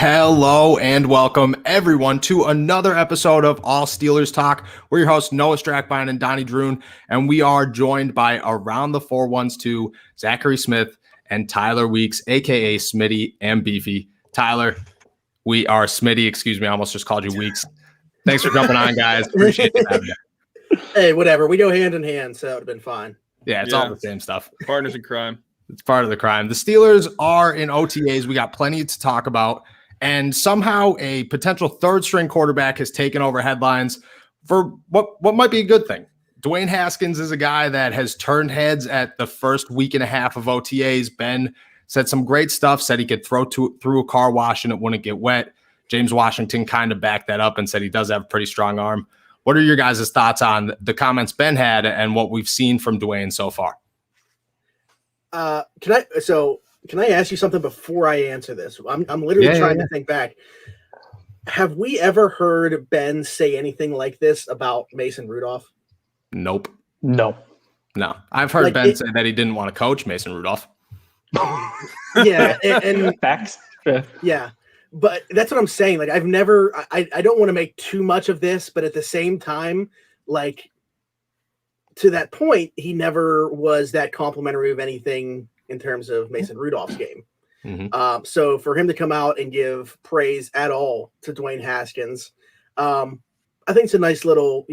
Hello and welcome everyone to another episode of AllSteelers Talk. We're your hosts, Noah Strackbein and Donnie Druin, and we are joined by Around the 412, Zachary Smith and Tyler Weeks, aka Smitty and Beefy. Tyler, we are Smitty, excuse me, I almost just called you Weeks. Thanks for jumping on, guys. Appreciate having you. Hey, whatever. We go hand in hand, so it would have been fine. Yeah, it's all the same stuff. Partners in crime. It's part of the crime. The Steelers are in OTAs. We got plenty to talk about. And somehow a potential third-string quarterback has taken over headlines for what might be a good thing. Dwayne Haskins is a guy that has turned heads at the first week and a half of OTAs. Ben said some great stuff, said he could throw through a car wash and it wouldn't get wet. James Washington kind of backed that up and said he does have a pretty strong arm. What are your guys' thoughts on the comments Ben had and what we've seen from Dwayne so far? Can I ask you something before I answer this? I'm literally trying to think back. Have we ever heard Ben say anything like this about Mason Rudolph? Nope. No. I've heard Ben say that he didn't want to coach Mason Rudolph. Yeah, and facts. Yeah, but that's what I'm saying. Like, I've never. I don't want to make too much of this, but at the same time, like, to that point, he never was that complimentary of anything in terms of Mason Rudolph's game. Mm-hmm. So for him to come out and give praise at all to Dwayne Haskins, I think it's a nice little,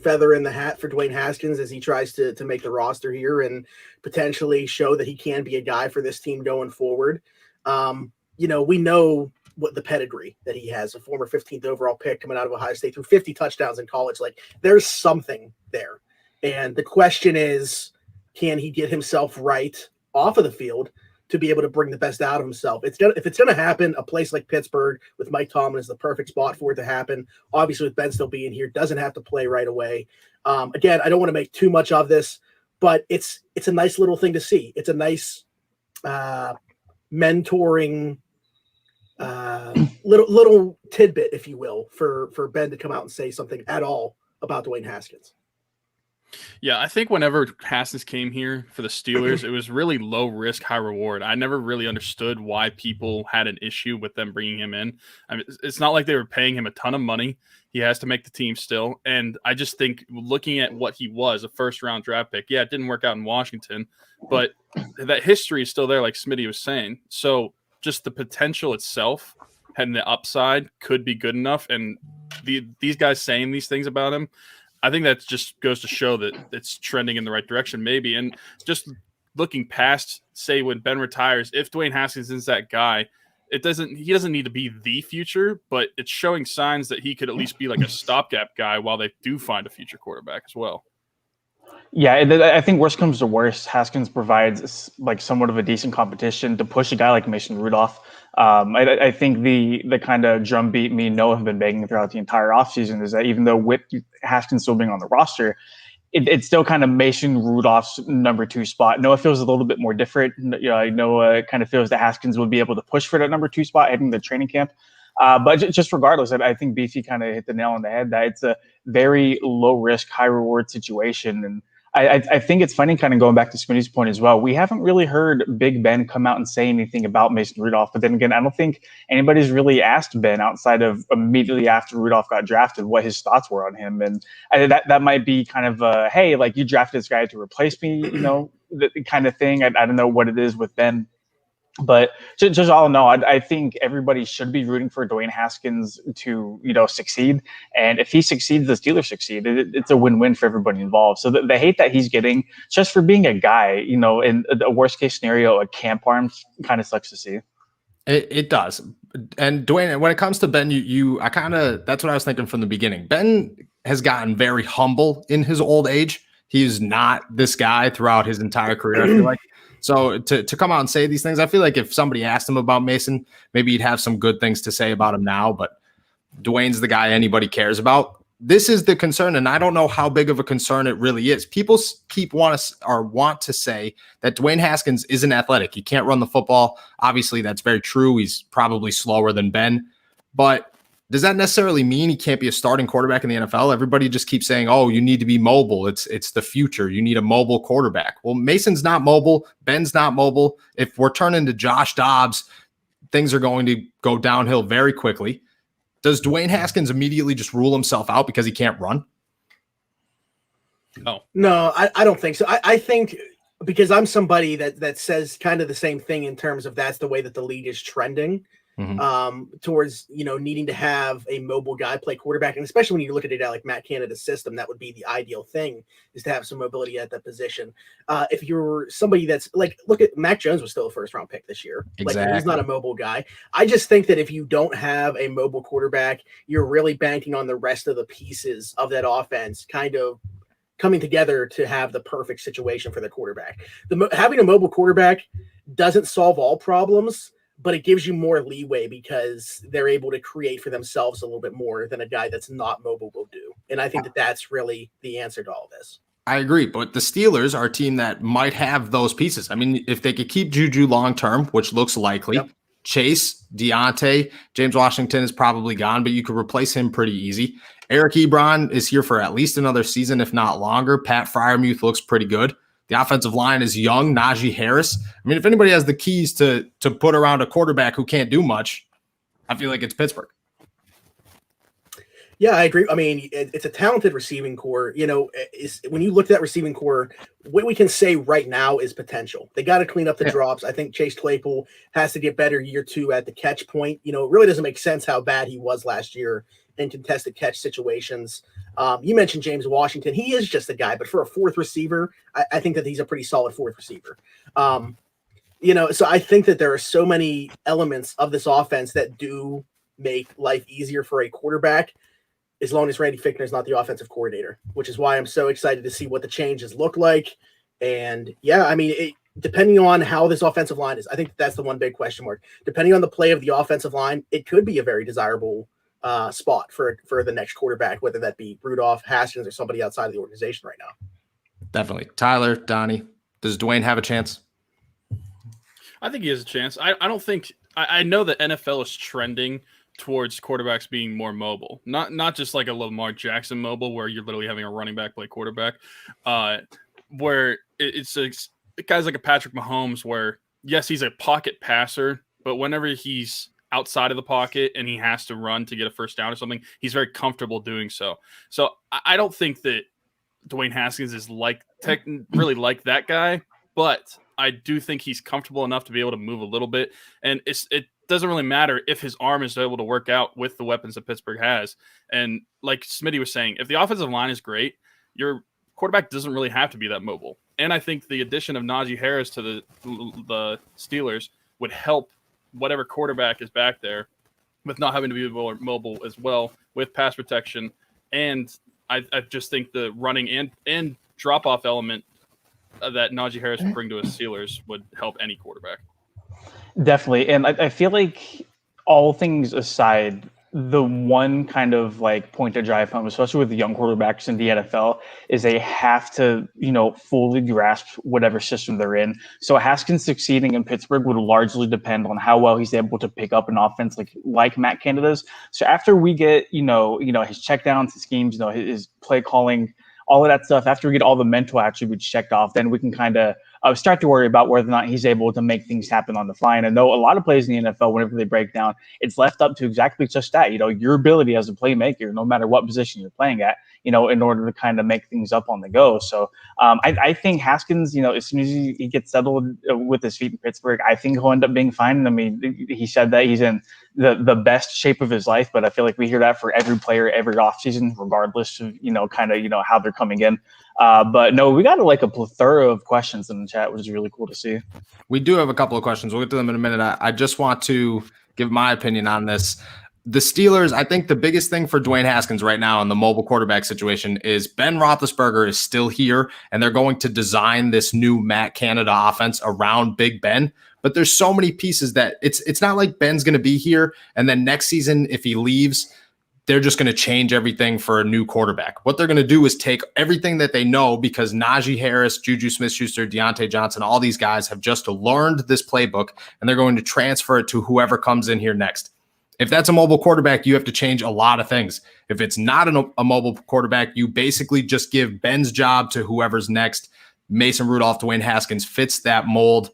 feather in the hat for Dwayne Haskins as he tries to make the roster here and potentially show that he can be a guy for this team going forward. We know what the pedigree that he has, a former 15th overall pick coming out of Ohio State, threw 50 touchdowns in college. Like, there's something there. And the question is, can he get himself right off of the field to be able to bring the best out of himself? If it's going to happen, a place like Pittsburgh with Mike Tomlin is the perfect spot for it to happen. Obviously, with Ben still being here, doesn't have to play right away. Again, I don't want to make too much of this, but it's a nice little thing to see. It's a nice mentoring little tidbit, if you will, for Ben to come out and say something at all about Dwayne Haskins. Yeah, I think whenever Haskins came here for the Steelers, it was really low risk, high reward. I never really understood why people had an issue with them bringing him in. I mean, it's not like they were paying him a ton of money. He has to make the team still. And I just think looking at what he was, a first-round draft pick, yeah, it didn't work out in Washington, but that history is still there, like Smitty was saying. So just the potential itself and the upside could be good enough. And these guys saying these things about him, I think that just goes to show that it's trending in the right direction, maybe. And just looking past, say, when Ben retires, if Dwayne Haskins is that guy, he doesn't need to be the future, but it's showing signs that he could at least be like a stopgap guy while they do find a future quarterback as well. Yeah, I think worst comes to worst, Haskins provides like somewhat of a decent competition to push a guy like Mason Rudolph. I think the kind of drumbeat me and Noah have been begging throughout the entire offseason is that even though with Haskins still being on the roster, it's still kind of Mason Rudolph's number 2 spot. Noah feels a little bit more different. Noah kind of feels that Haskins would be able to push for that number 2 spot heading to training camp. But just regardless, I think Beefy kind of hit the nail on the head that it's a very low risk, high reward situation. And I think it's funny, kind of going back to Smitty's point as well. We haven't really heard Big Ben come out and say anything about Mason Rudolph. But then again, I don't think anybody's really asked Ben outside of immediately after Rudolph got drafted what his thoughts were on him. And that might be kind of hey, like, you drafted this guy to replace me, the kind of thing. I don't know what it is with Ben. But just all in all, I think everybody should be rooting for Dwayne Haskins to, succeed. And if he succeeds, the Steelers succeed. It's a win-win for everybody involved. So the hate that he's getting just for being a guy, in the worst case scenario, a camp arm, kind of sucks to see. It does. And Dwayne, when it comes to Ben, that's what I was thinking from the beginning. Ben has gotten very humble in his old age. He's not this guy throughout his entire career, I feel like. So to come out and say these things, I feel like if somebody asked him about Mason, maybe he'd have some good things to say about him now, but Dwayne's the guy anybody cares about. This is the concern, and I don't know how big of a concern it really is. People want to say that Dwayne Haskins isn't athletic. He can't run the football. Obviously, that's very true. He's probably slower than Ben, but does that necessarily mean he can't be a starting quarterback in the NFL? Everybody just keeps saying, oh, you need to be mobile. It's the future. You need a mobile quarterback. Well, Mason's not mobile. Ben's not mobile. If we're turning to Josh Dobbs things are going to go downhill very quickly. Does Dwayne Haskins immediately just rule himself out because he can't run? No, I don't think so. I think because I'm somebody that says kind of the same thing in terms of that's the way that the league is trending. Towards needing to have a mobile guy play quarterback, and especially when you look at it at like Matt Canada's system, that would be the ideal thing, is to have some mobility at that position. If you're somebody that's like, look at Mac Jones was still a first round pick this year. Exactly. Like, he's not a mobile guy. I just think that if you don't have a mobile quarterback, you're really banking on the rest of the pieces of that offense kind of coming together to have the perfect situation for the quarterback. Having a mobile quarterback doesn't solve all problems, but it gives you more leeway because they're able to create for themselves a little bit more than a guy that's not mobile will do. And I think that that's really the answer to all this. I agree, but the Steelers are a team that might have those pieces. I mean, if they could keep Juju long-term, which looks likely, Yep. Chase, Deontay, James Washington is probably gone, but you could replace him pretty easy. Eric Ebron is here for at least another season, if not longer. Pat Freiermuth looks pretty good. The offensive line is young. Najee Harris. I mean, if anybody has the keys to put around a quarterback who can't do much, I feel like it's Pittsburgh. Yeah, I agree. I mean, it's a talented receiving core. When you look at that receiving core, what we can say right now is potential. They got to clean up the drops. I think Chase Claypool has to get better year 2 at the catch point. It really doesn't make sense how bad he was last year in contested catch situations. You mentioned James Washington. He is just a guy, but for a fourth receiver, I think that he's a pretty solid fourth receiver. So I think that there are so many elements of this offense that do make life easier for a quarterback, as long as Randy Fichtner is not the offensive coordinator, which is why I'm so excited to see what the changes look like. And yeah, I mean, depending on how this offensive line is, I think that's the one big question mark. Depending on the play of the offensive line, it could be a very desirable spot for the next quarterback, whether that be Rudolph, Haskins, or somebody outside of the organization right now. Definitely. Tyler, Donnie, does Dwayne have a chance? I think he has a chance. I don't think – I know that NFL is trending towards quarterbacks being more mobile, not just like a Lamar Jackson mobile where you're literally having a running back play quarterback, where it's guys like a Patrick Mahomes where, yes, he's a pocket passer, but whenever he's outside of the pocket and he has to run to get a first down or something, he's very comfortable doing so. So I don't think that Dwayne Haskins is really like that guy, but I do think he's comfortable enough to be able to move a little bit. And it doesn't really matter if his arm is able to work out with the weapons that Pittsburgh has. And like Smitty was saying, if the offensive line is great, your quarterback doesn't really have to be that mobile. And I think the addition of Najee Harris to the Steelers would help whatever quarterback is back there with not having to be mobile as well, with pass protection. And I just think the running and drop-off element that Najee Harris would bring to his Steelers would help any quarterback. Definitely. And I feel like, all things aside, the one kind of like point to drive home, especially with the young quarterbacks in the NFL, is they have to, fully grasp whatever system they're in. So Haskins succeeding in Pittsburgh would largely depend on how well he's able to pick up an offense like Matt Canada's. So after we get, his checkdowns, his schemes, his play calling, all of that stuff, after we get all the mental attributes checked off, then we can kind of start to worry about whether or not he's able to make things happen on the fly. And I know a lot of plays in the NFL, whenever they break down, it's left up to exactly just that, your ability as a playmaker, no matter what position you're playing at, in order to kind of make things up on the go. So I think Haskins, as soon as he gets settled with his feet in Pittsburgh, I think he'll end up being fine. I mean, he said that he's in the best shape of his life, but I feel like we hear that for every player every offseason, regardless of, how they're coming in. But no, we got a plethora of questions in the chat, which is really cool to see. We do have a couple of questions. We'll get to them in a minute. I just want to give my opinion on this. The Steelers, I think the biggest thing for Dwayne Haskins right now in the mobile quarterback situation is Ben Roethlisberger is still here, and they're going to design this new Matt Canada offense around Big Ben. But there's so many pieces that it's not like Ben's going to be here, and then next season, if he leaves, they're just going to change everything for a new quarterback. What they're going to do is take everything that they know, because Najee Harris, Juju Smith-Schuster, Deontay Johnson, all these guys have just learned this playbook, and they're going to transfer it to whoever comes in here next. If that's a mobile quarterback, you have to change a lot of things. If it's not a mobile quarterback, you basically just give Ben's job to whoever's next. Mason Rudolph, Dwayne Haskins fits that mold.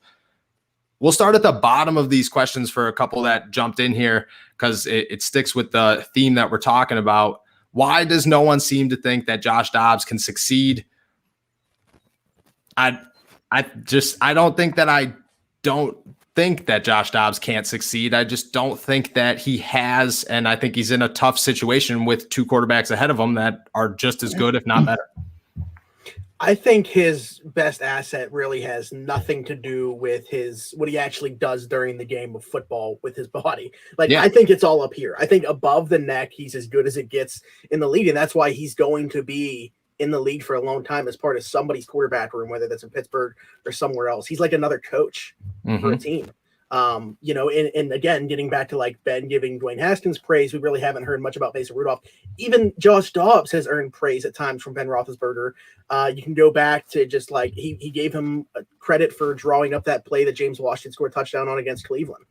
we'll start at the bottom of these questions for a couple that jumped in here because it sticks with the theme that we're talking about. Why does no one seem to think that Josh Dobbs can succeed? I don't think that Josh Dobbs can't succeed. I just don't think that he has, and I think he's in a tough situation with two quarterbacks ahead of him that are just as good, if not better. I think his best asset really has nothing to do with what he actually does during the game of football with his body. I think it's all up here. I think above the neck, he's as good as it gets in the league, and that's why he's going to be in the league for a long time as part of somebody's quarterback room, whether that's in Pittsburgh or somewhere else. He's like another coach for a team. And again, getting back to like Ben giving Dwayne Haskins praise, we really haven't heard much about Mason Rudolph. Even Josh Dobbs has earned praise at times from Ben Roethlisberger. You can go back to just like he gave him credit for drawing up that play that James Washington scored a touchdown on against Cleveland.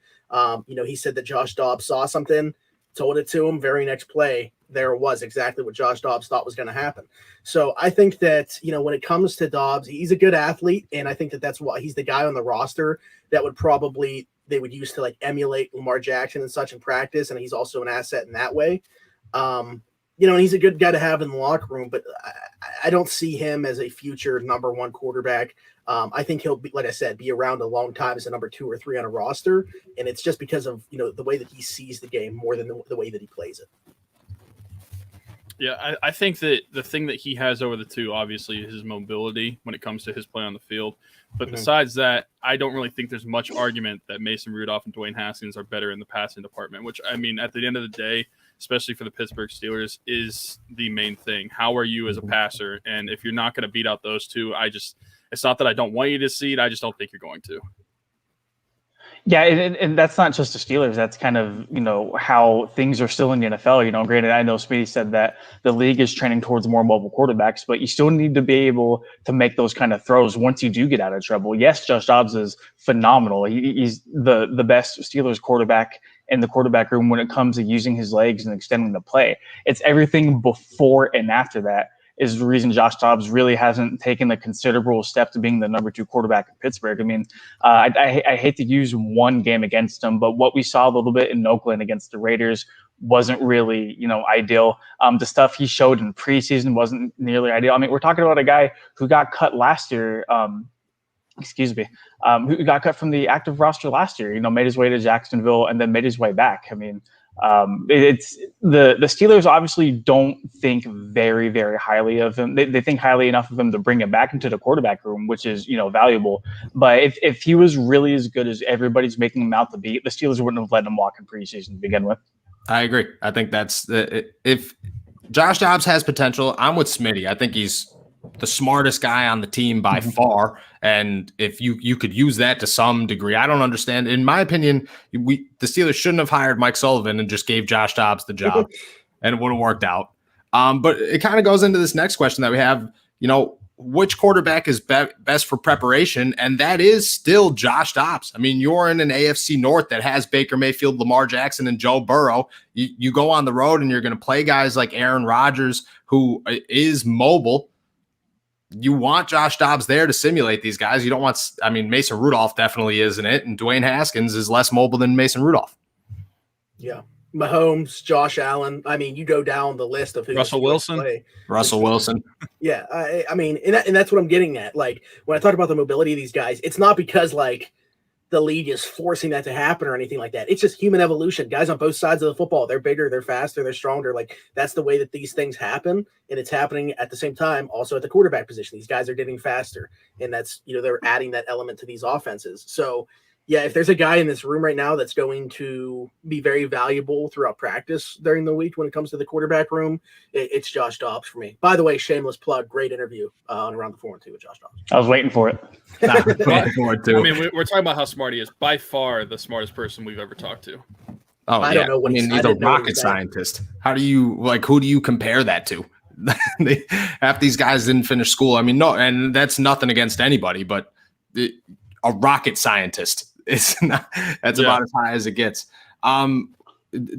He said that Josh Dobbs saw something, told it to him, very next play, there was exactly what Josh Dobbs thought was going to happen. So I think that, when it comes to Dobbs, he's a good athlete. And I think that that's why he's the guy on the roster that they would use to like emulate Lamar Jackson and such in practice. And he's also an asset in that way. And he's a good guy to have in the locker room, but I don't see him as a future number one quarterback. I think he'll be, like I said, be around a long time as a number 2 or 3 on a roster. And it's just because of, the way that he sees the game more than the way that he plays it. Yeah, I think that the thing that he has over the two, obviously, is his mobility when it comes to his play on the field. But besides that, I don't really think there's much argument that Mason Rudolph and Dwayne Haskins are better in the passing department, which, I mean, at the end of the day, especially for the Pittsburgh Steelers, is the main thing. How are you as a passer? And if you're not going to beat out those two, it's not that I don't want you to see it. I just don't think you're going to. Yeah, and that's not just the Steelers. That's kind of, how things are still in the NFL. Granted, I know Smitty said that the league is trending towards more mobile quarterbacks, but you still need to be able to make those kind of throws once you do get out of trouble. Yes, Josh Dobbs is phenomenal. He's the best Steelers quarterback in the quarterback room when it comes to using his legs and extending the play. It's everything before and after that is the reason Josh Dobbs really hasn't taken a considerable step to being the number 2 quarterback in Pittsburgh. I mean, I hate to use one game against him, but what we saw a little bit in Oakland against the Raiders wasn't really, ideal. The stuff he showed in preseason wasn't nearly ideal. I mean, we're talking about a guy who got cut last year, who got cut from the active roster last year, made his way to Jacksonville and then made his way back. I mean, it's the Steelers obviously don't think very, very highly of him. They think highly enough of him to bring him back into the quarterback room, which is, valuable. But if he was really as good as everybody's making him out to be, the Steelers wouldn't have let him walk in preseason to begin with. I agree. I think if Josh Dobbs has potential, I'm with Smitty. I think he's the smartest guy on the team by far. And if you could use that to some degree, I don't understand. In my opinion, the Steelers shouldn't have hired Mike Sullivan and just gave Josh Dobbs the job and it would have worked out. But it kind of goes into this next question that we have, which quarterback is best for preparation? And that is still Josh Dobbs. I mean, you're in an AFC North that has Baker Mayfield, Lamar Jackson, and Joe Burrow. You go on the road and you're going to play guys like Aaron Rodgers, who is mobile. You want Josh Dobbs there to simulate these guys. You don't want, Mason Rudolph definitely isn't it. And Dwayne Haskins is less mobile than Mason Rudolph. Yeah. Mahomes, Josh Allen. I mean, you go down the list of who Russell Wilson. Yeah. And that's what I'm getting at. Like when I talk about the mobility of these guys, it's not because like the league is forcing that to happen or anything like that. It's just human evolution. Guys on both sides of the football, they're bigger, they're faster, they're stronger. Like that's the way that these things happen. And it's happening at the same time also at the quarterback position. These guys are getting faster. And that's, they're adding that element to these offenses. So yeah, if there's a guy in this room right now that's going to be very valuable throughout practice during the week when it comes to the quarterback room, it's Josh Dobbs for me. By the way, shameless plug, great interview on Around the 4 and 2 with Josh Dobbs. I was waiting for it. We're talking about how smart he is. By far the smartest person we've ever talked to. Oh, I don't know. He's a rocket scientist. who do you compare that to? Half these guys didn't finish school. I mean, no, and that's nothing against anybody, but a rocket scientist. That's about as high as it gets.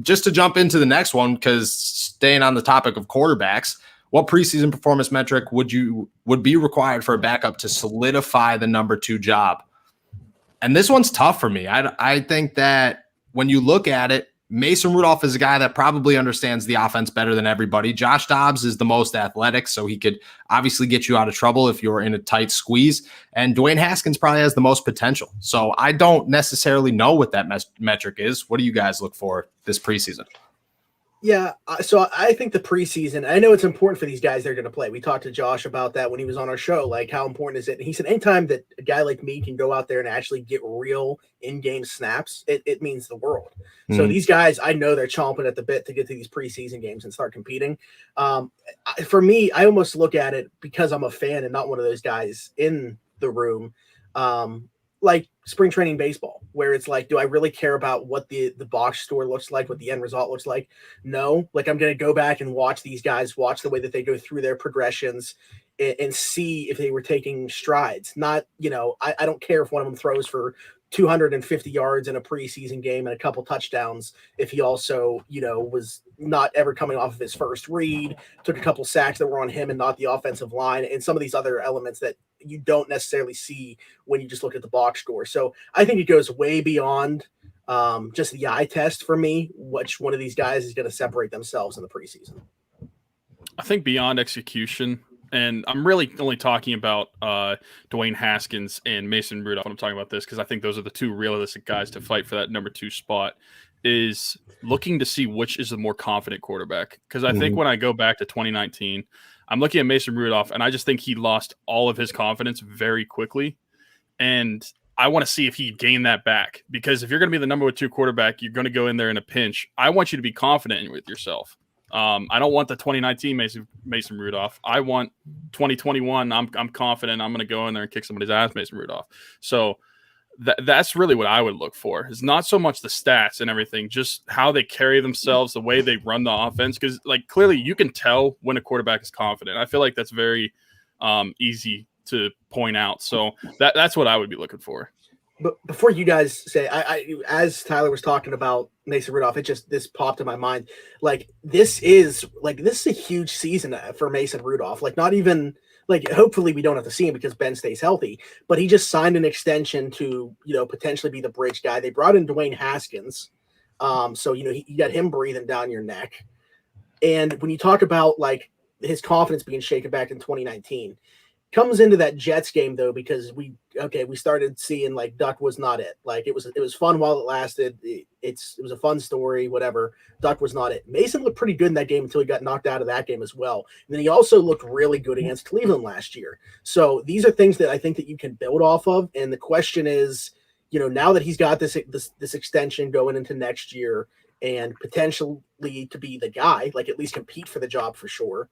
Just to jump into the next one, because staying on the topic of quarterbacks, what preseason performance metric would be required for a backup to solidify the number 2 job? And this one's tough for me. I think that when you look at it, Mason Rudolph is a guy that probably understands the offense better than everybody. Josh Dobbs is the most athletic, so he could obviously get you out of trouble if you're in a tight squeeze. And Dwayne Haskins probably has the most potential. So I don't necessarily know what that metric is. What do you guys look for this preseason? Yeah, so I think the preseason, I know it's important for these guys they're going to play. We talked to Josh about that when he was on our show, like how important is it? And he said anytime that a guy like me can go out there and actually get real in-game snaps, it means the world. Mm-hmm. So these guys, I know they're chomping at the bit to get to these preseason games and start competing. For me, I almost look at it because I'm a fan and not one of those guys in the room. Like spring training baseball, where it's like, do I really care about what the box score looks like, what the end result looks like? No, like I'm going to go back and watch these guys, watch the way that they go through their progressions and see if they were taking strides. Not, I don't care if one of them throws for 250 yards in a preseason game and a couple touchdowns. If he also, was not ever coming off of his first read, took a couple sacks that were on him and not the offensive line, and some of these other elements that you don't necessarily see when you just look at the box score. So I think it goes way beyond just the eye test for me, which one of these guys is going to separate themselves in the preseason. I think beyond execution, and I'm really only talking about Dwayne Haskins and Mason Rudolph when I'm talking about this, because I think those are the two realistic guys to fight for that number 2 spot, is looking to see which is the more confident quarterback. Because I think when I go back to 2019, I'm looking at Mason Rudolph, and I just think he lost all of his confidence very quickly. And I want to see if he gained that back. Because if you're going to be the number 2 quarterback, you're going to go in there in a pinch. I want you to be confident with yourself. I don't want the 2019 Mason Rudolph. I want 2021. I'm confident I'm going to go in there and kick somebody's ass, Mason Rudolph. So that's really what I would look for. It's not so much the stats and everything, just how they carry themselves, the way they run the offense. Because clearly you can tell when a quarterback is confident. I feel like that's very easy to point out. So that's what I would be looking for. But before you guys say, I as Tyler was talking about Mason Rudolph, this popped in my mind. This is a huge season for Mason Rudolph. Not even hopefully we don't have to see him because Ben stays healthy, but he just signed an extension to, potentially be the bridge guy. They brought in Dwayne Haskins. So, you got him breathing down your neck. And when you talk about his confidence being shaken back in 2019, comes into that Jets game though, because we started seeing Duck was not it. It was fun while it lasted. It was a fun story, whatever. Duck was not it. Mason looked pretty good in that game until he got knocked out of that game as well. And then he also looked really good against Cleveland last year. So these are things that I think that you can build off of. And the question is, now that he's got this extension going into next year and potentially to be the guy, at least compete for the job for sure,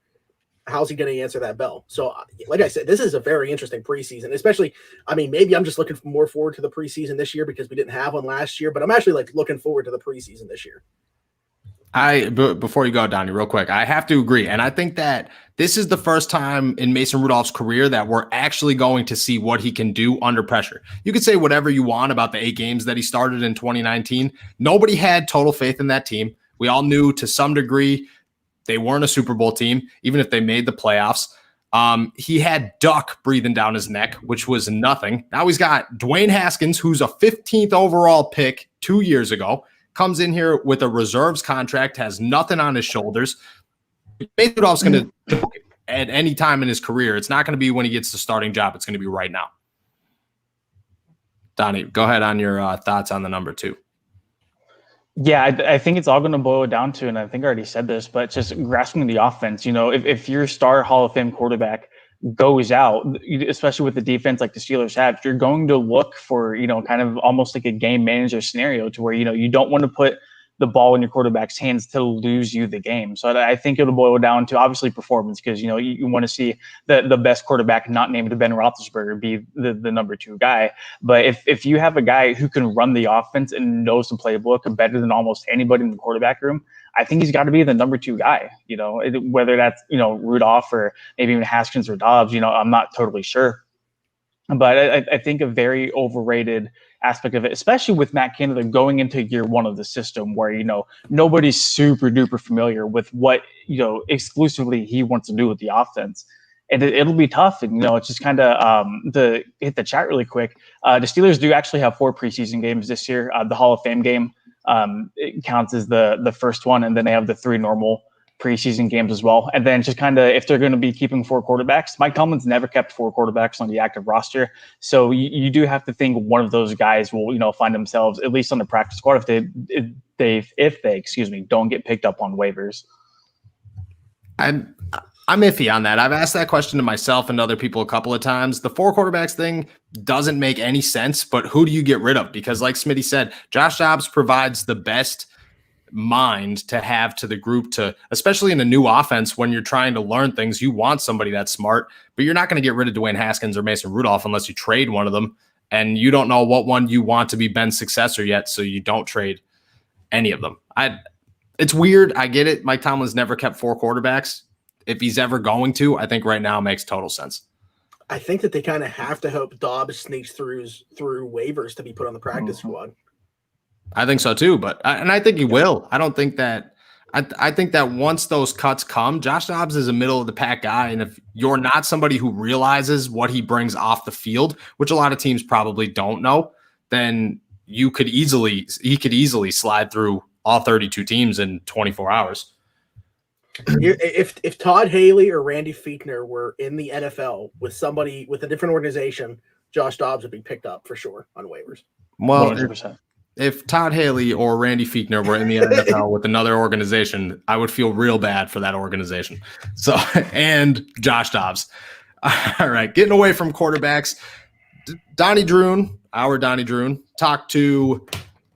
how's he going to answer that bell? So, like I said, this is a very interesting preseason, especially, maybe I'm just looking more forward to the preseason this year because we didn't have one last year, but I'm actually looking forward to the preseason this year. Before you go, Donnie, real quick, I have to agree. And I think that this is the first time in Mason Rudolph's career that we're actually going to see what he can do under pressure. You could say whatever you want about the 8 games that he started in 2019. Nobody had total faith in that team. We all knew to some degree they weren't a Super Bowl team, even if they made the playoffs. He had Duck breathing down his neck, which was nothing. Now he's got Dwayne Haskins, who's a 15th overall pick 2 years ago, comes in here with a reserves contract, has nothing on his shoulders. Mason Rudolph's going to, at any time in his career, it's not going to be when he gets the starting job. It's going to be right now. Donnie, go ahead on your thoughts on the number 2. Yeah, I think it's all going to boil down to, and I think I already said this, but just grasping the offense. If your star Hall of Fame quarterback goes out, especially with the defense like the Steelers have, you're going to look for, kind of almost like a game manager scenario to where, you don't want to put the ball in your quarterback's hands to lose you the game. So I think it'll boil down to obviously performance, because, you want to see the best quarterback not named Ben Roethlisberger be the number 2 guy. But if you have a guy who can run the offense and knows the playbook better than almost anybody in the quarterback room, I think he's got to be the number 2 guy, whether that's, Rudolph or maybe even Haskins or Dobbs, I'm not totally sure. But I think a very overrated aspect of it, especially with Matt Canada going into year 1 of the system where, nobody's super duper familiar with what, exclusively he wants to do with the offense. it'll be tough. And, it's just kind of to hit the chat really quick. The Steelers do actually have 4 preseason games this year. The Hall of Fame game it counts as the first one, and then they have the 3 normal preseason games as well. And then just kind of, if they're going to be keeping 4 quarterbacks, Mike Tomlin's never kept 4 quarterbacks on the active roster. So you do have to think one of those guys will, find themselves at least on the practice squad if they don't get picked up on waivers. I'm iffy on that. I've asked that question to myself and other people a couple of times. The 4 quarterbacks thing doesn't make any sense, but who do you get rid of? Because like Smitty said, Josh Dobbs provides the best mind to have to the group, to especially in a new offense when you're trying to learn things. You want somebody that's smart, but you're not going to get rid of Dwayne Haskins or Mason Rudolph unless you trade one of them, and you don't know what one you want to be Ben's successor yet, so you don't trade any of them. It's weird. I get it. Mike Tomlin's never kept 4 quarterbacks. If he's ever going to, I think right now makes total sense. I think that they kind of have to hope Dobbs sneaks through waivers to be put on the practice squad. I think so too, but I think he will. I don't think that. I think that once those cuts come, Josh Dobbs is a middle of the pack guy, and if you're not somebody who realizes what he brings off the field, which a lot of teams probably don't know, then he could easily slide through all 32 teams in 24 hours. If Todd Haley or Randy Fichtner were in the NFL with somebody with a different organization, Josh Dobbs would be picked up for sure on waivers. Well, 100%. If Todd Haley or Randy Fichtner were in the NFL with another organization, I would feel real bad for that organization. So, and Josh Dobbs. All right, getting away from quarterbacks, Donnie Druin, talked to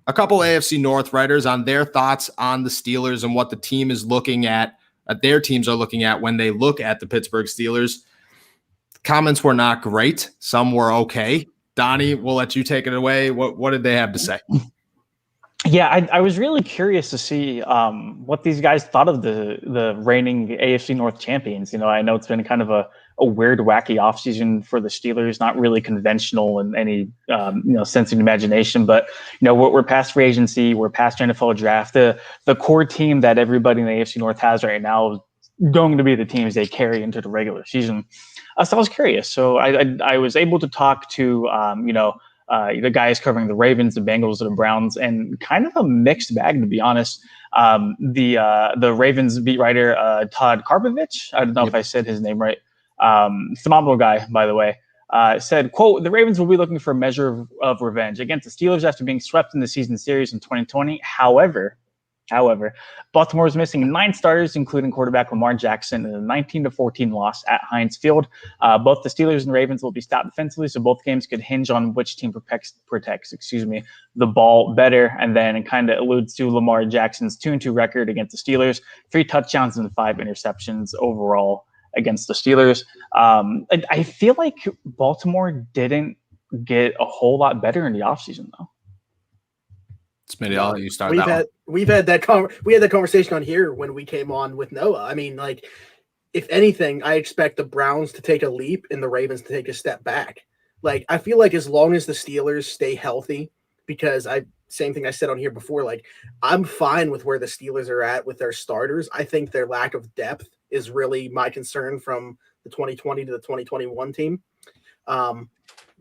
a couple AFC North writers on their thoughts on the Steelers and what the team is looking at, their teams are looking at when they look at the Pittsburgh Steelers. Comments were not great. Some were okay. Donnie, we'll let you take it away. What did they have to say? Yeah, I was really curious to see what these guys thought of the reigning AFC North champions. I know it's been kind of a weird, wacky offseason for the Steelers, not really conventional in any sense of imagination. But we're past free agency, we're past NFL draft. The core team that everybody in the AFC North has right now is going to be the teams they carry into the regular season. So I was curious. So I was able to talk to the guys covering the Ravens, the Bengals, and the Browns, and kind of a mixed bag, to be honest. The Ravens beat writer Todd Karpovich, I don't know if I said his name right. Phenomenal guy, by the way. Said, quote, "The Ravens will be looking for a measure of revenge against the Steelers after being swept in the season series in 2020. However, Baltimore is missing 9 starters, including quarterback Lamar Jackson, in a 19-14 loss at Heinz Field. Both the Steelers and Ravens will be stopped defensively, so both games could hinge on which team protects the ball better." And then it kind of alludes to Lamar Jackson's 2-2 record against the Steelers, 3 touchdowns and 5 interceptions overall against the Steelers. I feel like Baltimore didn't get a whole lot better in the offseason, though. Smitty, I'll let you start. We had that conversation on here when we came on with Noah. I mean, like, if anything, I expect the Browns to take a leap and the Ravens to take a step back. Like, I feel like as long as the Steelers stay healthy, because same thing I said on here before, like, I'm fine with where the Steelers are at with their starters. I think their lack of depth is really my concern from the 2020 to the 2021 team.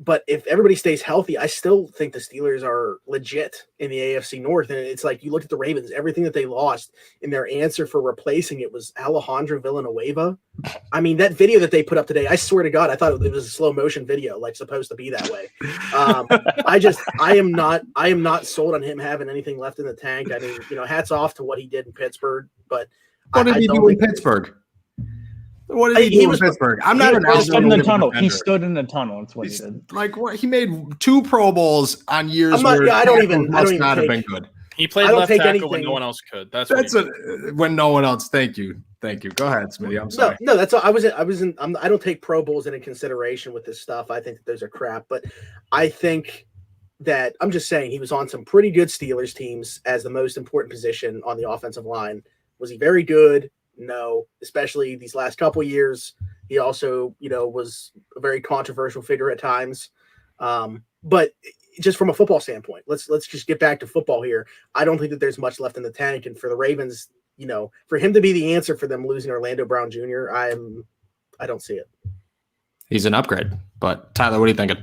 But if everybody stays healthy, I still think the Steelers are legit in the AFC North. And it's like, you look at the Ravens, everything that they lost, and their answer for replacing it was Alejandro Villanueva. I mean, that video that they put up today, I swear to God, I thought it was a slow motion video, like supposed to be that way. I am not sold on him having anything left in the tank. I mean, hats off to what he did in Pittsburgh, but what did he do in Pittsburgh? What did he do in Pittsburgh? I'm not an He stood in the tunnel. He stood in the tunnel. That's what he did. Like, what? He made 2 Pro Bowls on years where I don't even not have been good. He played left tackle when no one else could. That's when no one else. Thank you. Go ahead, Smitty. I'm sorry. No, that's all. I don't take Pro Bowls into consideration with this stuff. I think that those are crap, but I think that I'm just saying he was on some pretty good Steelers teams as the most important position on the offensive line. Was he very good? No, especially these last couple years. He also, was a very controversial figure at times. But just from a football standpoint, let's just get back to football here. I don't think that there's much left in the tank. And for the Ravens, for him to be the answer for them losing Orlando Brown Jr., I I don't see it. He's an upgrade. But Tyler, what are you thinking?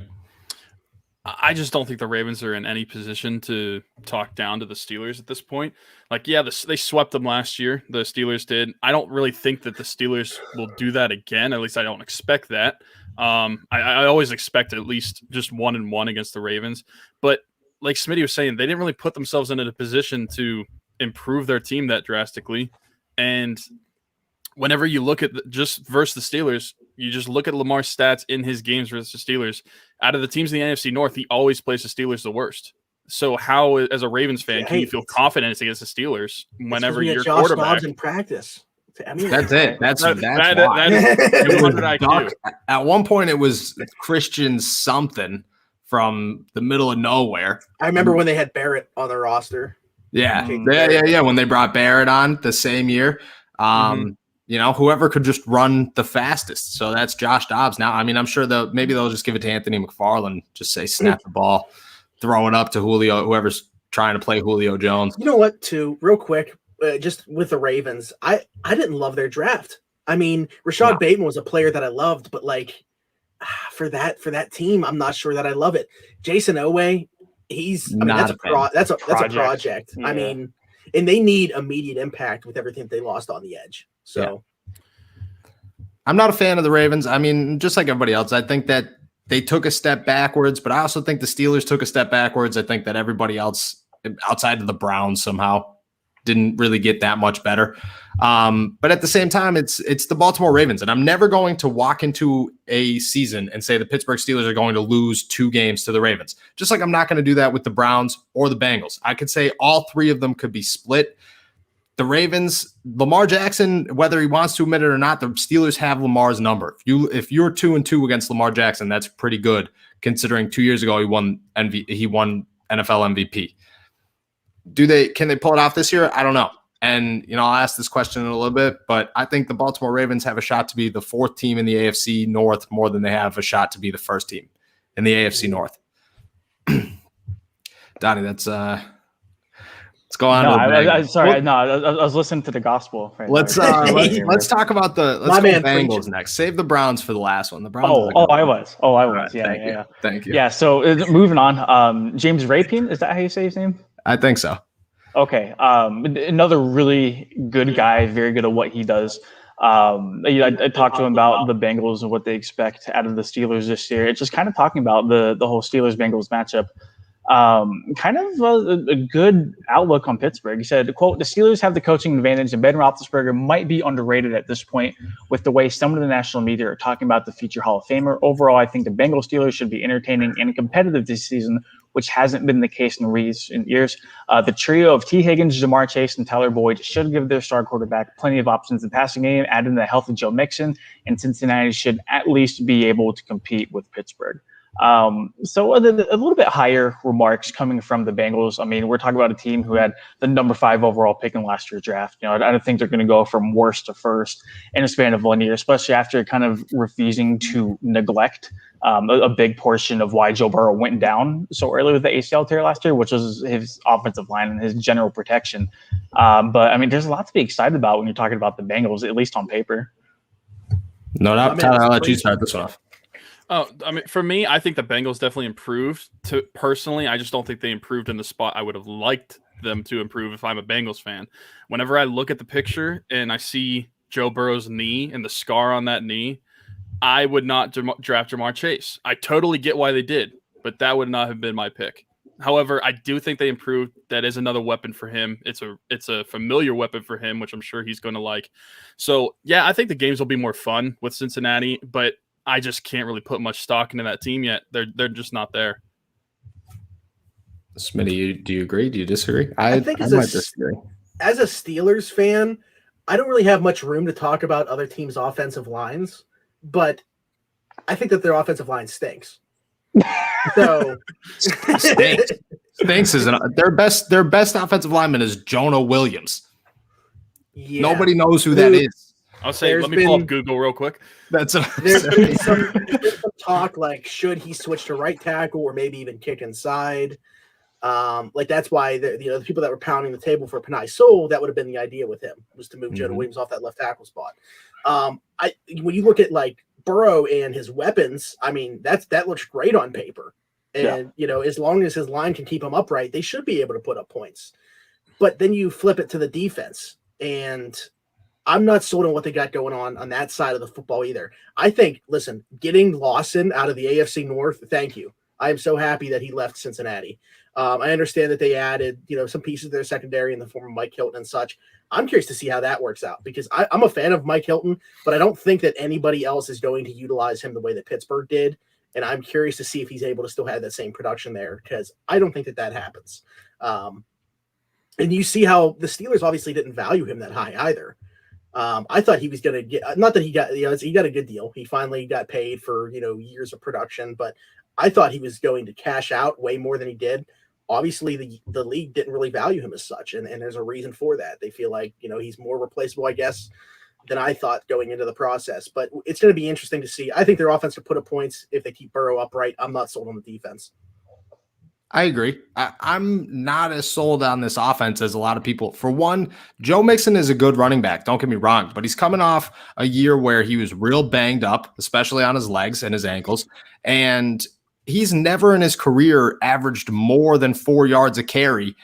I just don't think the Ravens are in any position to talk down to the Steelers at this point. Like, yeah, they swept them last year. The Steelers did. I don't really think that the Steelers will do that again. At least I don't expect that. I always expect at least just 1-1 against the Ravens. But like Smitty was saying, they didn't really put themselves into a position to improve their team that drastically. And whenever you look at just versus the Steelers, you just look at Lamar's stats in his games versus the Steelers. Out of the teams in the NFC North, he always plays the Steelers the worst. So how, as a Ravens fan, can you feel confident against the Steelers whenever your Josh quarterback Dobbs in practice? I mean, That's it. That's why. That is 200 IQ. At one point, it was Christian something from the middle of nowhere. I remember when they had Barrett on the roster. Yeah. When they brought Barrett on the same year. Whoever could just run the fastest. So that's Josh Dobbs now. I mean, I'm sure maybe they'll just give it to Anthony McFarland, just say snap the ball, throw it up to Julio, whoever's trying to play Julio Jones. You know what, too, real quick, just with the Ravens, I didn't love their draft. I mean, Rashad Bateman was a player that I loved, but like for that team, I'm not sure that I love it. Jason Owe, that's a project. Yeah. I mean, and they need immediate impact with everything they lost on the edge. So I'm not a fan of the Ravens. I mean, just like everybody else, I think that they took a step backwards, but I also think the Steelers took a step backwards. I think that everybody else outside of the Browns somehow didn't really get that much better. But at the same time, it's the Baltimore Ravens, and I'm never going to walk into a season and say the Pittsburgh Steelers are going to lose 2 games to the Ravens. Just like I'm not going to do that with the Browns or the Bengals. I could say all 3 of them could be split. The Ravens, Lamar Jackson, whether he wants to admit it or not, the Steelers have Lamar's number. If you're 2-2 against Lamar Jackson, that's pretty good considering 2 years ago he won NFL MVP. Can they pull it off this year? I don't know. And I'll ask this question in a little bit, but I think the Baltimore Ravens have a shot to be the 4th team in the AFC North more than they have a shot to be the 1st team in the AFC North. Donnie, that's let's go on. I was listening to the gospel. Right let's talk about the Bengals next. Save the Browns for the last one. The Browns. I was. Right, yeah. Thank you. Yeah. So moving on. James Rapien, is that how you say his name? I think so. Okay. Another really good guy, very good at what he does. I talked to him about the Bengals and what they expect out of the Steelers this year. It's just kind of talking about the whole Steelers-Bengals matchup. Kind of a good outlook on Pittsburgh. He said, quote, "The Steelers have the coaching advantage, and Ben Roethlisberger might be underrated at this point with the way some of the national media are talking about the future Hall of Famer. Overall, I think the Bengals Steelers should be entertaining and competitive this season, which hasn't been the case in recent years. The trio of T. Higgins, Jamar Chase, and Tyler Boyd should give their star quarterback plenty of options in the passing game, add in the healthy Joe Mixon, and Cincinnati should at least be able to compete with Pittsburgh." So a little bit higher remarks coming from the Bengals. I mean, we're talking about a team who had the number 5 overall pick in last year's draft. I don't think they're going to go from worst to first in a span of 1 year, especially after kind of refusing to neglect a big portion of why Joe Burrow went down so early with the ACL tear last year, which was his offensive line and his general protection. But I mean, there's a lot to be excited about when you're talking about the Bengals, at least on paper. No doubt. Tyler, I'll let you start this off. Oh, I mean, for me, I think the Bengals definitely improved. Personally, I just don't think they improved in the spot I would have liked them to improve if I'm a Bengals fan. Whenever I look at the picture and I see Joe Burrow's knee and the scar on that knee, I would not draft Jamar Chase. I totally get why they did, but that would not have been my pick. However, I do think they improved. That is another weapon for him. It's a familiar weapon for him, which I'm sure he's going to like. So, yeah, I think the games will be more fun with Cincinnati, but I just can't really put much stock into that team yet. They're just not there. Smitty, do you agree? Do you disagree? I think as a Steelers fan, I don't really have much room to talk about other teams' offensive lines, but I think that their offensive line stinks. So stinks is their best offensive lineman is Jonah Williams. Yeah. Nobody knows who that is. I'll say, let me pull up Google real quick. There's been some talk like, should he switch to right tackle or maybe even kick inside? That's why the people that were pounding the table for Panay Sewell, that would have been the idea with him, was to move Jonah Williams off that left tackle spot. When you look at like Burrow and his weapons, I mean, that looks great on paper. And, as long as his line can keep him upright, they should be able to put up points. But then you flip it to the defense, and I'm not sold on what they got going on that side of the football either. I think, listen, getting Lawson out of the AFC North, thank you. I am so happy that he left Cincinnati. I understand that they added, some pieces of their secondary in the form of Mike Hilton and such. I'm curious to see how that works out because I'm a fan of Mike Hilton, but I don't think that anybody else is going to utilize him the way that Pittsburgh did. And I'm curious to see if he's able to still have that same production there because I don't think that happens. And you see how the Steelers obviously didn't value him that high either. I thought he was going to get, not that he got, he got a good deal. He finally got paid for, years of production, but I thought he was going to cash out way more than he did. Obviously, the league didn't really value him as such, and there's a reason for that. They feel like, he's more replaceable, I guess, than I thought going into the process. But it's going to be interesting to see. I think their offense could put up points if they keep Burrow upright. I'm not sold on the defense. I agree. I'm not as sold on this offense as a lot of people. For one, Joe Mixon is a good running back. Don't get me wrong, but he's coming off a year where he was real banged up, especially on his legs and his ankles. And he's never in his career averaged more than 4 yards a carry.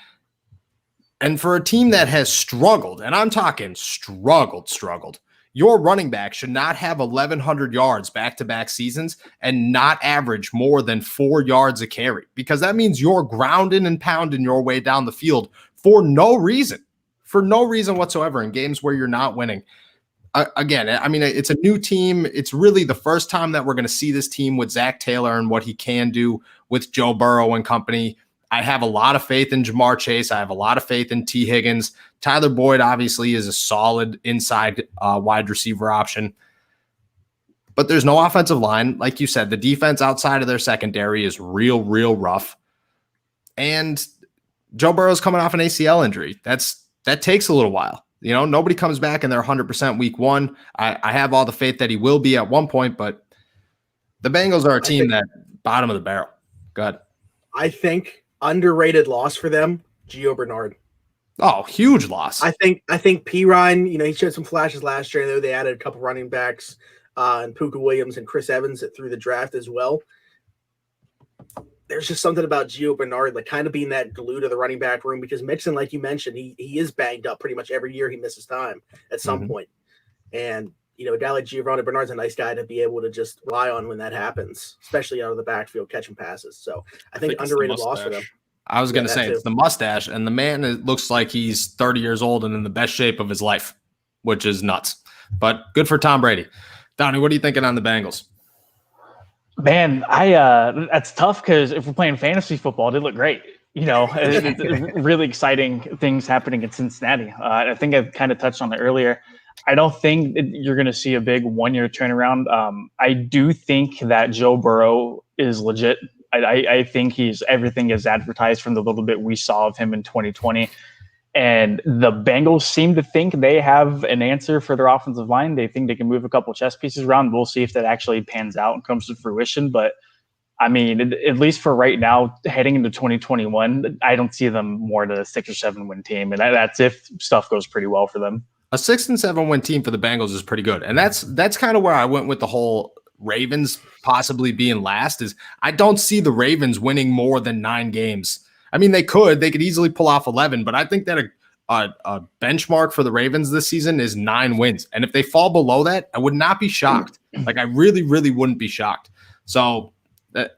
And for a team that has struggled, and I'm talking struggled, your running back should not have 1,100 yards back-to-back seasons and not average more than 4 yards a carry, because that means you're grounding and pounding your way down the field for no reason whatsoever in games where you're not winning. Again, I mean, it's a new team. It's really the first time that we're going to see this team with Zach Taylor and what he can do with Joe Burrow and company. I have a lot of faith in Jamar Chase. I have a lot of faith in T. Higgins. Tyler Boyd obviously is a solid inside wide receiver option. But there's no offensive line. Like you said, the defense outside of their secondary is real rough. And Joe Burrow's coming off an ACL injury. That takes a little while. Nobody comes back and they're 100% week one. I have all the faith that he will be at one point, but the Bengals are a team that bottom of the barrel. Go ahead. I think underrated loss for them, Gio Bernard. Oh, huge loss. I think P. Ryan, he showed some flashes last year. Though they added a couple running backs and Puka Williams and Chris Evans through the draft as well. There's just something about Gio Bernard, like kind of being that glue to the running back room because Mixon, like you mentioned, he is banged up pretty much every year he misses time at some point. And, a guy like Giovanni Bernard's a nice guy to be able to just rely on when that happens, especially out of the backfield catching passes. So I think underrated loss for them. I was going to say it's the mustache, and the man looks like he's 30 years old and in the best shape of his life, which is nuts. But good for Tom Brady. Donnie, what are you thinking on the Bengals? Man, that's tough because if we're playing fantasy football, they look great. It's really exciting things happening in Cincinnati. I think I kind of touched on it earlier. I don't think you're going to see a big 1 year turnaround. I do think that Joe Burrow is legit. I think he's everything is advertised from the little bit we saw of him in 2020. And the Bengals seem to think they have an answer for their offensive line. They think they can move a couple chess pieces around. We'll see if that actually pans out and comes to fruition. But, I mean, at least for right now, heading into 2021, I don't see them more than a 6 or 7 win team. And that's if stuff goes pretty well for them. A 6 and 7 win team for the Bengals is pretty good. And that's kind of where I went with the whole Ravens possibly being last is I don't see the Ravens winning more than 9 games. I mean, they could easily pull off 11, but I think that a benchmark for the Ravens this season is 9 wins. And if they fall below that, I would not be shocked. Like I really wouldn't be shocked. So,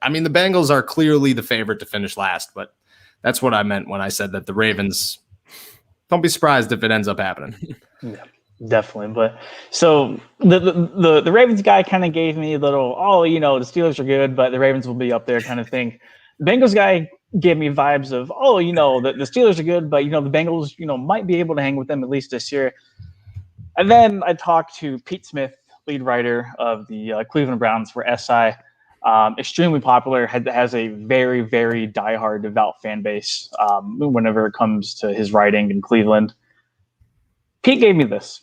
I mean, the Bengals are clearly the favorite to finish last, but that's what I meant when I said that the Ravens, don't be surprised if it ends up happening. Yeah, definitely. But so the Ravens guy kind of gave me a little, the Steelers are good, but the Ravens will be up there kind of thing. The Bengals guy gave me vibes of, the Steelers are good, but, the Bengals, might be able to hang with them at least this year. And then I talked to Pete Smith, lead writer of the Cleveland Browns for SI. Extremely popular, has a very, very diehard, devout fan base whenever it comes to his writing in Cleveland. Pete gave me this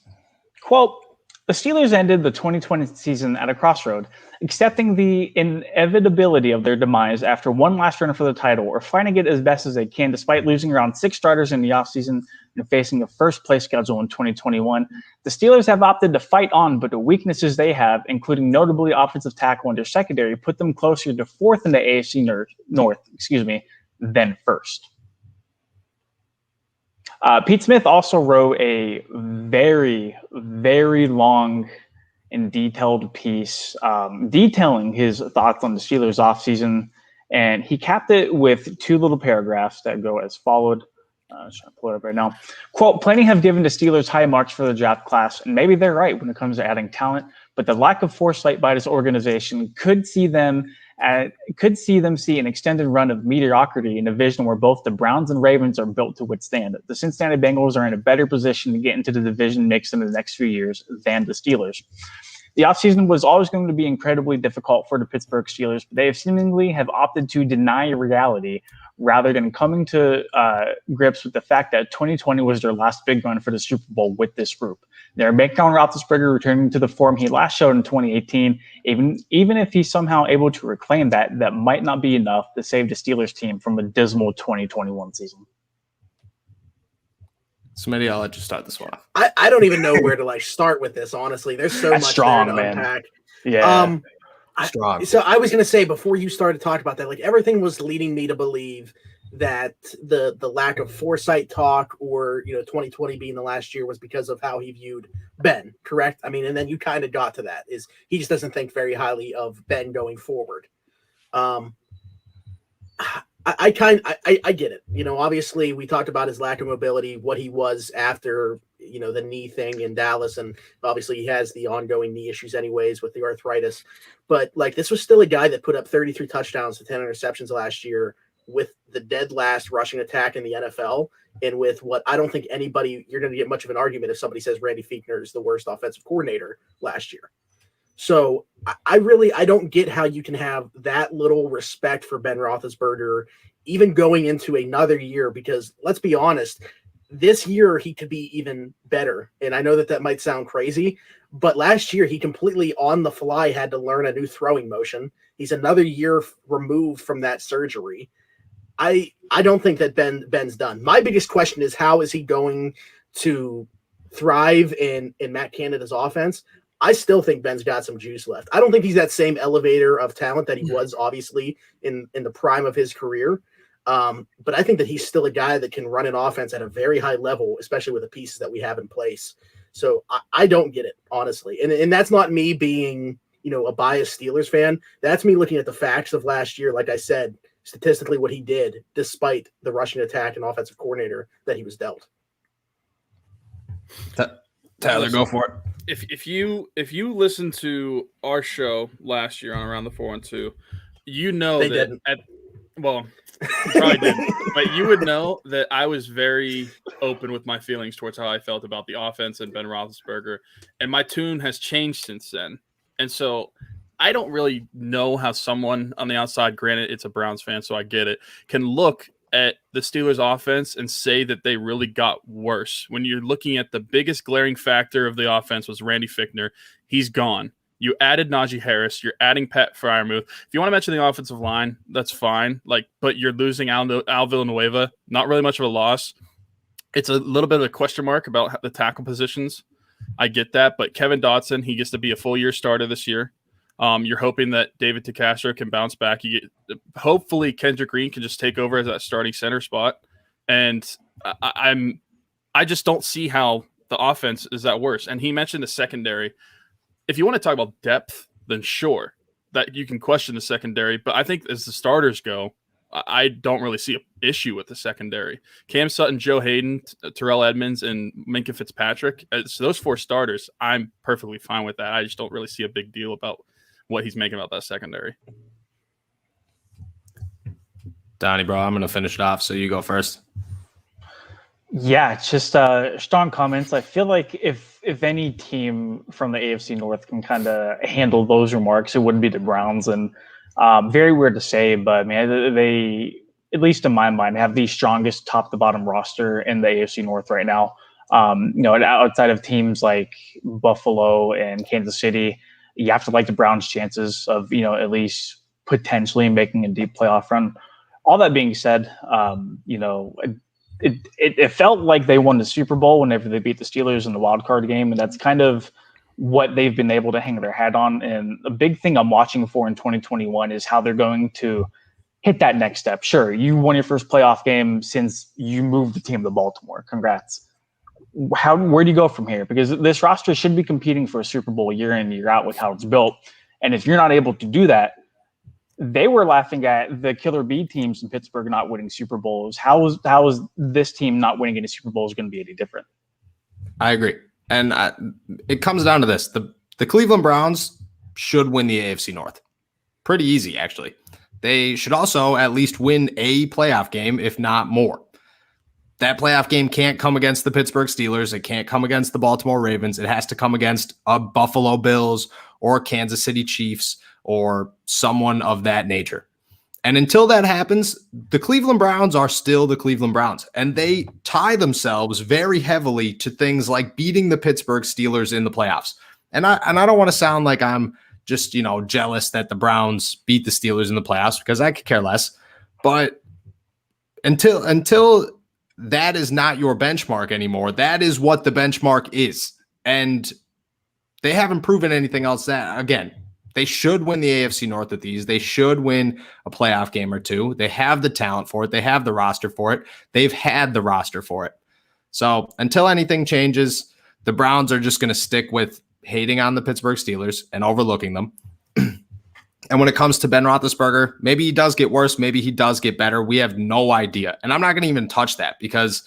quote: The Steelers ended the 2020 season at a crossroad, accepting the inevitability of their demise after one last run for the title or fighting it as best as they can despite losing around 6 starters in the offseason and facing a first-place schedule in 2021. The Steelers have opted to fight on, but the weaknesses they have, including notably offensive tackle and their secondary, put them closer to 4th in the AFC North, than 1st. Pete Smith also wrote a very, very long and detailed piece detailing his thoughts on the Steelers offseason, and he capped it with 2 little paragraphs that go as followed. I'm trying to pull it up right now. Quote, plenty have given the Steelers high marks for the draft class, and maybe they're right when it comes to adding talent, but the lack of foresight by this organization could see them see an extended run of mediocrity in a division where both the Browns and Ravens are built to withstand it. The Cincinnati Bengals are in a better position to get into the division mix in the next few years than the Steelers. The offseason was always going to be incredibly difficult for the Pittsburgh Steelers, but they seemingly have opted to deny reality rather than coming to grips with the fact that 2020 was their last big run for the Super Bowl with this group. They're banking on Roethlisberger returning to the form he last showed in 2018. Even if he's somehow able to reclaim that might not be enough to save the Steelers team from a dismal 2021 season. Smitty, I'll let you start this one. I don't even know where to start with this. Honestly, there's so much strong, there to man. unpack. Yeah. Strong. So I was going to say, before you started talking about that, everything was leading me to believe that the lack of foresight talk or 2020 being the last year was because of how he viewed Ben, correct? I mean, and then you kind of got to that, is he just doesn't think very highly of Ben going forward. I get it. Obviously we talked about his lack of mobility, what he was after the knee thing in Dallas, and obviously he has the ongoing knee issues anyways with the arthritis. But this was still a guy that put up 33 touchdowns to 10 interceptions last year with the dead last rushing attack in the NFL, and with what I don't think you're going to get much of an argument if somebody says Randy Fichtner is the worst offensive coordinator last year. So I don't get how you can have that little respect for Ben Roethlisberger, even going into another year, because let's be honest, this year he could be even better. And I know that might sound crazy, but last year he completely on the fly had to learn a new throwing motion. He's another year removed from that surgery. I don't think that Ben's done. My biggest question is, how is he going to thrive in Matt Canada's offense? I still think Ben's got some juice left. I don't think he's that same elevator of talent that he was obviously in the prime of his career. But I think that he's still a guy that can run an offense at a very high level, especially with the pieces that we have in place. So I don't get it, honestly. And that's not me being, a biased Steelers fan. That's me looking at the facts of last year. Like I said, statistically what he did, despite the rushing attack and offensive coordinator that he was dealt. Tyler, go for it. If you listen to our show last year on Around the 4 and 2, you know They that didn't. you probably didn't, but you would know that I was very open with my feelings towards how I felt about the offense and Ben Roethlisberger, and my tune has changed since then. And so I don't really know how someone on the outside, granted it's a Browns fan, so I get it, can look at the Steelers offense and say that they really got worse. When you're looking at the biggest glaring factor of the offense was Randy Fichtner. He's gone. You added Najee Harris. You're adding Pat Freiermuth. If you want to mention the offensive line, that's fine. But you're losing Al Villanueva. Not really much of a loss. It's a little bit of a question mark about the tackle positions. I get that. But Kevin Dotson, he gets to be a full year starter this year. You're hoping that David TeCastro can bounce back. Hopefully Kendrick Green can just take over as that starting center spot. And I just don't see how the offense is that worse. And he mentioned the secondary. If you want to talk about depth, then sure, that you can question the secondary. But I think as the starters go, I don't really see an issue with the secondary. Cam Sutton, Joe Hayden, Terrell Edmonds, and Minkah Fitzpatrick. So those 4 starters, I'm perfectly fine with that. I just don't really see a big deal about what he's making about that secondary. Donnie, bro, I'm going to finish it off, so you go first. Yeah, just strong comments. I feel like if any team from the AFC North can kind of handle those remarks, it wouldn't be the Browns. And very weird to say, but man, they, at least in my mind, have the strongest top to bottom roster in the AFC North right now. Outside of teams like Buffalo and Kansas City, you have to like the Browns' chances of, at least potentially making a deep playoff run. All that being said, it felt like they won the Super Bowl whenever they beat the Steelers in the wild card game, and that's kind of what they've been able to hang their hat on. And a big thing I'm watching for in 2021 is how they're going to hit that next step. Sure, you won your first playoff game since you moved the team to Baltimore. Congrats. Where do you go from here? Because this roster should be competing for a Super Bowl year in, year out with how it's built. And if you're not able to do that, they were laughing at the Killer B teams in Pittsburgh not winning Super Bowls. How is this team not winning any Super Bowls going to be any different? I agree. And it comes down to this. The Cleveland Browns should win the AFC North. Pretty easy, actually. They should also at least win a playoff game, if not more. That playoff game can't come against the Pittsburgh Steelers. It can't come against the Baltimore Ravens. It has to come against a Buffalo Bills or Kansas City Chiefs or someone of that nature. And until that happens, the Cleveland Browns are still the Cleveland Browns. And they tie themselves very heavily to things like beating the Pittsburgh Steelers in the playoffs. And I don't want to sound like I'm just, jealous that the Browns beat the Steelers in the playoffs, because I could care less. But until that is not your benchmark anymore, that is what the benchmark is. And they haven't proven anything else. That, again, they should win the AFC North with these. They should win a playoff game or two. They have the talent for it. They have the roster for it. They've had the roster for it. So until anything changes, the Browns are just going to stick with hating on the Pittsburgh Steelers and overlooking them. And when it comes to Ben Roethlisberger, maybe he does get worse. Maybe he does get better. We have no idea. And I'm not going to even touch that, because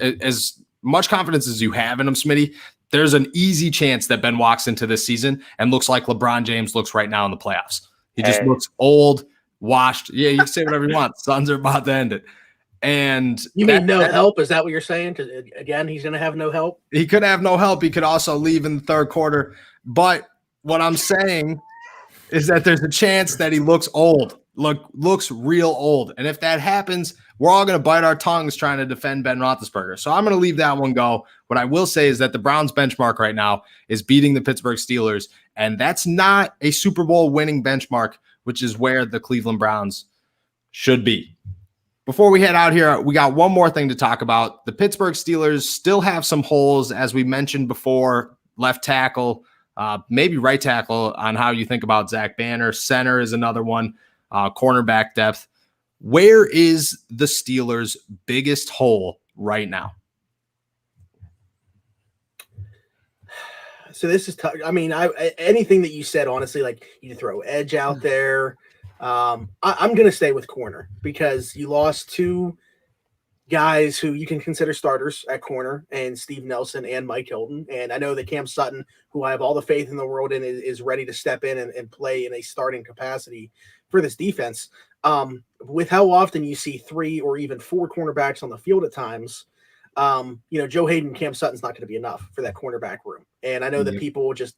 as much confidence as you have in him, Smitty, there's an easy chance that Ben walks into this season and looks like LeBron James looks right now in the playoffs. He just looks old, washed. Yeah, you can say whatever you want. Suns are about to end it. And you mean no help? Is that what you're saying? Because again, he's going to have no help. He could have no help. He could also leave in the third quarter. But what I'm saying is that there's a chance that he looks old, looks real old. And if that happens, we're all going to bite our tongues trying to defend Ben Roethlisberger. So I'm going to leave that one go. What I will say is that the Browns benchmark right now is beating the Pittsburgh Steelers. And that's not a Super Bowl winning benchmark, which is where the Cleveland Browns should be. Before we head out here, we got one more thing to talk about. The Pittsburgh Steelers still have some holes, as we mentioned before, left tackle, maybe right tackle on how you think about Zach Banner. Center is another one, cornerback depth. Where is the Steelers' biggest hole right now? So this is tough. I mean, anything that you said, honestly, like you throw edge out there. I'm going to stay with corner, because you lost two guys who you can consider starters at corner, and Steve Nelson and Mike Hilton. And I know that Cam Sutton, who I have all the faith in the world in, is ready to step in and play in a starting capacity for this defense. With how often you see 3 or even 4 cornerbacks on the field at times, Joe Hayden, Cam Sutton's not going to be enough for that cornerback room. And I know that people will just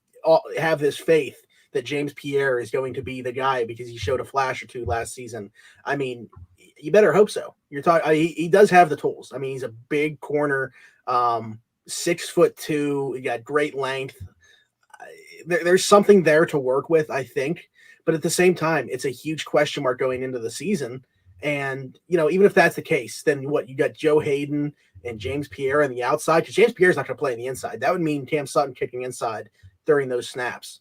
have this faith that James Pierre is going to be the guy because he showed a flash or two last season. I mean, you better hope so. You're talking. He does have the tools. I mean, he's a big corner, 6'2". He got great length. There's something there to work with, I think. But at the same time, it's a huge question mark going into the season. And even if that's the case, then what? You got Joe Hayden and James Pierre on the outside, because James Pierre's not going to play on the inside. That would mean Cam Sutton kicking inside during those snaps.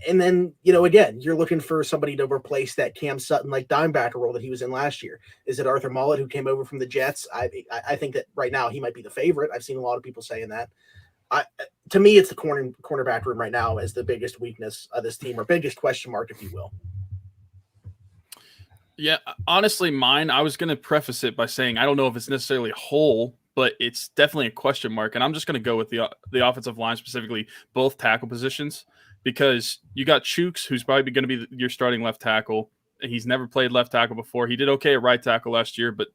And then, again, you're looking for somebody to replace that Cam Sutton like dimebacker role that he was in last year. Is it Arthur Mullett, who came over from the Jets? I think that right now he might be the favorite. I've seen a lot of people saying that. To me, it's the cornerback room right now as the biggest weakness of this team, or biggest question mark, if you will. Yeah, honestly, mine, I was going to preface it by saying I don't know if it's necessarily a hole, but it's definitely a question mark. And I'm just going to go with the offensive line, specifically both tackle positions, because you got Chooks, who's probably going to be your starting left tackle. He's never played left tackle before. He did okay at right tackle last year, but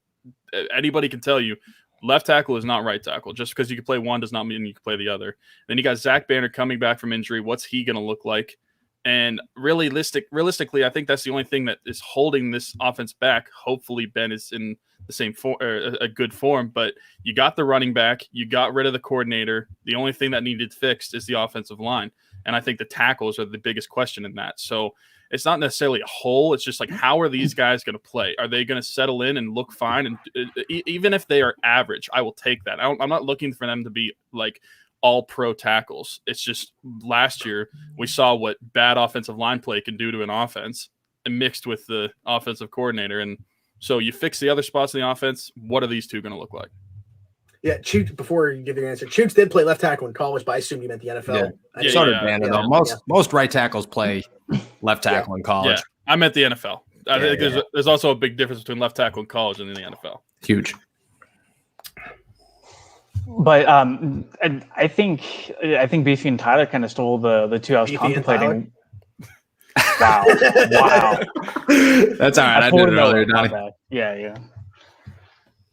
anybody can tell you left tackle is not right tackle. Just because you can play one does not mean you can play the other. Then you got Zach Banner coming back from injury. What's he going to look like? And realistically, I think that's the only thing that is holding this offense back. Hopefully, Ben is in the same form, or a good form. But you got the running back, you got rid of the coordinator. The only thing that needed fixed is the offensive line, and I think the tackles are the biggest question in that. So it's not necessarily a hole. It's just like, how are these guys going to play? Are they going to settle in and look fine? And even if they are average, I will take that. I'm not looking for them to be like all pro tackles. It's just last year we saw what bad offensive line play can do to an offense, and mixed with the offensive coordinator. And so you fix the other spots in the offense. What are these two going to look like? Yeah, Chooch, before you give your answer, Chooch did play left tackle in college, but I assume you meant the NFL. Yeah. So did Banner, though. Most right tackles play left tackle in college. Yeah, I meant the NFL. I think there's also a big difference between left tackle in college and in the NFL. Huge. But I think Beefy and Tyler kind of stole the two I was contemplating. Wow. That's all right. I did it earlier, Donnie. Yeah.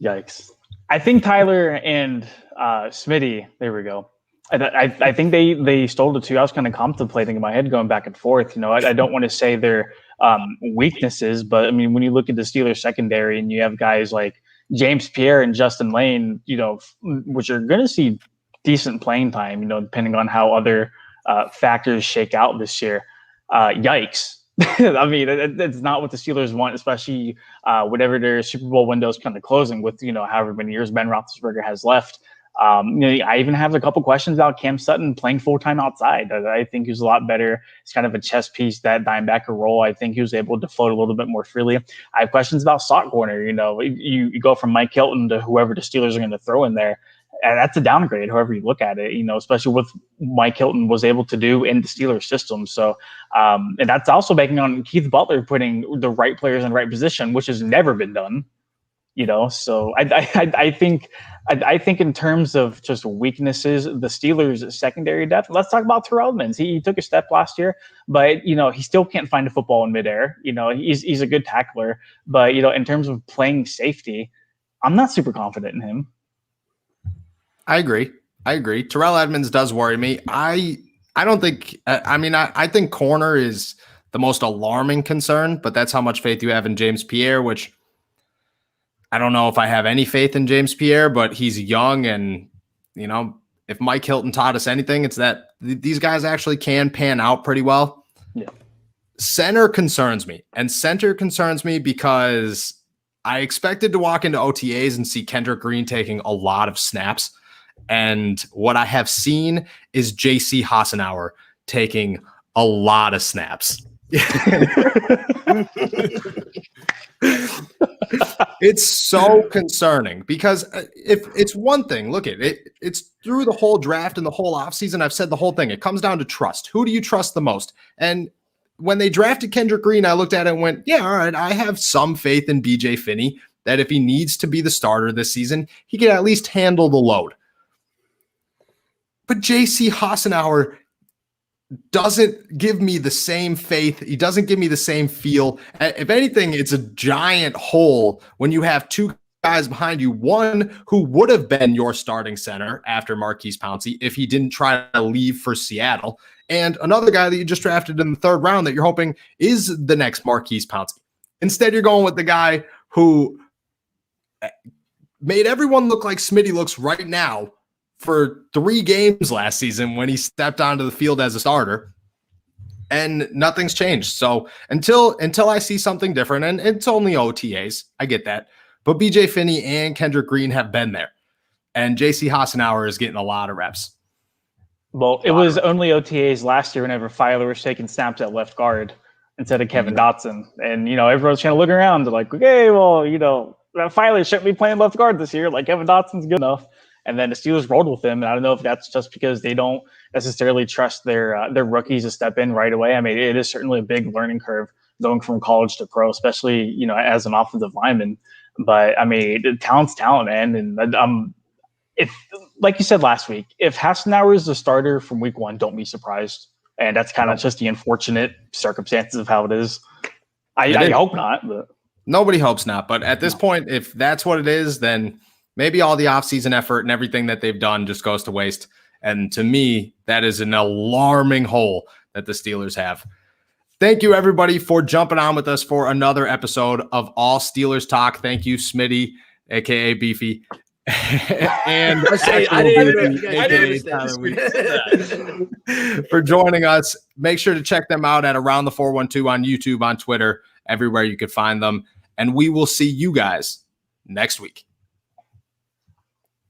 Yikes. I think Tyler and Smitty, there we go. I think they stole the two I was kind of contemplating in my head, going back and forth. You know, I don't want to say they're weaknesses, but I mean, when you look at the Steelers secondary and you have guys like James Pierre and Justin Lane, you know, which are going to see decent playing time, you know, depending on how other factors shake out this year. Yikes. I mean, it's not what the Steelers want, especially whatever their Super Bowl window is kind of closing with, you know, however many years Ben Roethlisberger has left. You know, I even have a couple questions about Cam Sutton playing full-time outside. I think he's a lot better. It's kind of a chess piece, that linebacker role. I think he was able to float a little bit more freely. I have questions about slot corner. You know, you go from Mike Hilton to whoever the Steelers are going to throw in there. And that's a downgrade, however you look at it, you know, especially with Mike Hilton was able to do in the Steelers system. So, and that's also banking on Keith Butler putting the right players in the right position, which has never been done, you know. So I think in terms of just weaknesses, the Steelers' secondary depth, let's talk about Terrell Edmunds. He took a step last year, but, you know, he still can't find a football in midair. You know, he's a good tackler, but, you know, in terms of playing safety, I'm not super confident in him. I agree. Terrell Edmunds does worry me. I don't think – I think corner is the most alarming concern, but that's how much faith you have in James Pierre, which I don't know if I have any faith in James Pierre, but he's young and, you know, if Mike Hilton taught us anything, it's that these guys actually can pan out pretty well. Yeah. Center concerns me, and center concerns me because I expected to walk into OTAs and see Kendrick Green taking a lot of snaps. And what I have seen is J.C. Hassenauer taking a lot of snaps. It's so concerning because if it's one thing, look at it, it's through the whole draft and the whole offseason. I've said the whole thing. It comes down to trust. Who do you trust the most? And when they drafted Kendrick Green, I looked at it and went, yeah, all right, I have some faith in BJ Finney that if he needs to be the starter this season, he can at least handle the load. But J.C. Hassenauer doesn't give me the same faith. He doesn't give me the same feel. If anything, it's a giant hole when you have two guys behind you, one who would have been your starting center after Marquise Pouncey if he didn't try to leave for Seattle, and another guy that you just drafted in the third round that you're hoping is the next Marquise Pouncey. Instead, you're going with the guy who made everyone look like Smitty looks right now for 3 games last season when he stepped onto the field as a starter, and nothing's changed. So until I see something different, and it's only OTAs, I get that, but BJ Finney and Kendrick Green have been there, and JC Hassenauer is getting a lot of reps. Well, it was only OTAs last year whenever Filer was taking snaps at left guard instead of Kevin Dotson, and, you know, everyone's trying to look around. They're like, okay, well, you know, Filer shouldn't be playing left guard this year. Like, Kevin Dotson's good enough. And then the Steelers rolled with him. And I don't know if that's just because they don't necessarily trust their rookies to step in right away. I mean, it is certainly a big learning curve going from college to pro, especially, you know, as an offensive lineman. But I mean, talent's talent, man. And if, like you said last week, if Hassenauer is the starter from week 1, don't be surprised. And that's kind of just the unfortunate circumstances of how it is. I hope not. But nobody hopes not. But at this point, if that's what it is, then maybe all the offseason effort and everything that they've done just goes to waste. And to me, that is an alarming hole that the Steelers have. Thank you, everybody, for jumping on with us for another episode of All Steelers Talk. Thank you, Smitty, a.k.a. Beefy. And I didn't even know if you guys noticed for joining us. Make sure to check them out at Around the 412 on YouTube, on Twitter, everywhere you could find them. And we will see you guys next week.